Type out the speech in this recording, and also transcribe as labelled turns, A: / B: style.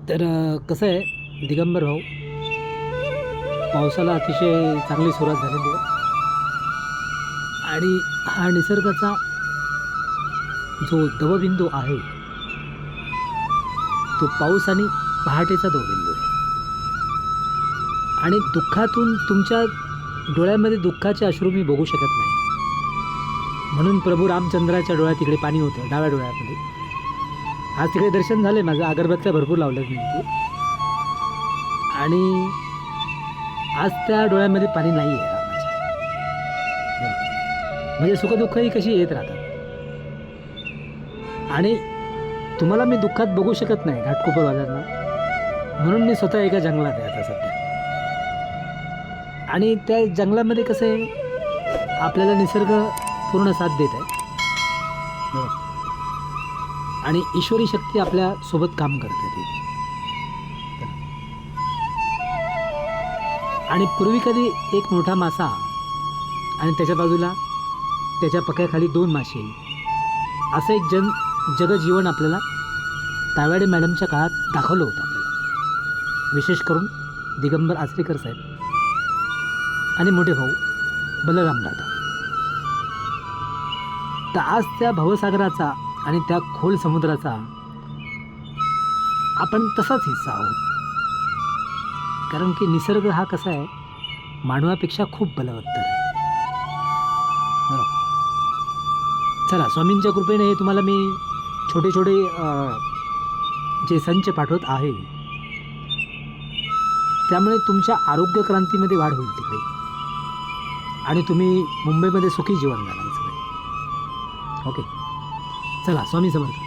A: तर कसं आहे दिगंबर भाऊ, पावसाला अतिशय चांगली सुरुवात झालेली आहे आणि हा निसर्गाचा जो दवबिंदू आहे तो पाऊस आणि पहाटेचा दवबिंदू आहे. आणि दुःखातून तुमच्या डोळ्यामध्ये दुःखाचे अश्रू मी बघू शकत नाही, म्हणून प्रभू रामचंद्राच्या डोळ्यात तिकडे पाणी होतं, डाव्या डोळ्यामध्ये. आज तिकडे दर्शन झाले माझं, अगरबत्त्या भरपूर लावलं मी तिथे, आणि आज त्या डोळ्यामध्ये पाणी नाही आहे रामाच्या. म्हणजे सुखदुःखही कशी येत राहतात. आणि तुम्हाला मी दुःखात बघू शकत नाही घाटकोपरवाल्यांना, म्हणून मी स्वतः एका जंगलात आहे आता सध्या. आणि त्या जंगलामध्ये कसं आहे, आपल्याला निसर्ग पूर्ण साथ देत आहे आणि ईश्वरी शक्ती आपल्या सोबत काम करते ती. आणि पूर्वी कधी एक मोठा मासा आणि त्याच्या बाजूला त्याच्या पक्याखाली 2 मासे, असं एक जगजीवन आपल्याला तायवाडे मॅडमच्या काळात दाखवलं होतं आपल्याला. विशेष करून दिगंबर आचरेकर साहेब आणि मोठे भाऊ बलराम दादा. तर आज त्या भवसागराचा आणि त्या खोल समुद्राचा आपण तसाच हिस्सा आहोत. कारण की निसर्ग हा कसा आहे, मानवापेक्षा खूप बलवत्तर आहे. बरोबर. चला, स्वामींच्या कृपेने हे तुम्हाला मी छोटे छोटे जे संच पाठवत आहे, त्यामुळे तुमच्या आरोग्य क्रांतीमध्ये वाढ होईल तिकडे, आणि तुम्ही मुंबईमध्ये सुखी जीवन जाणार सगळे. ओके, चला, स्वामी समर्थ.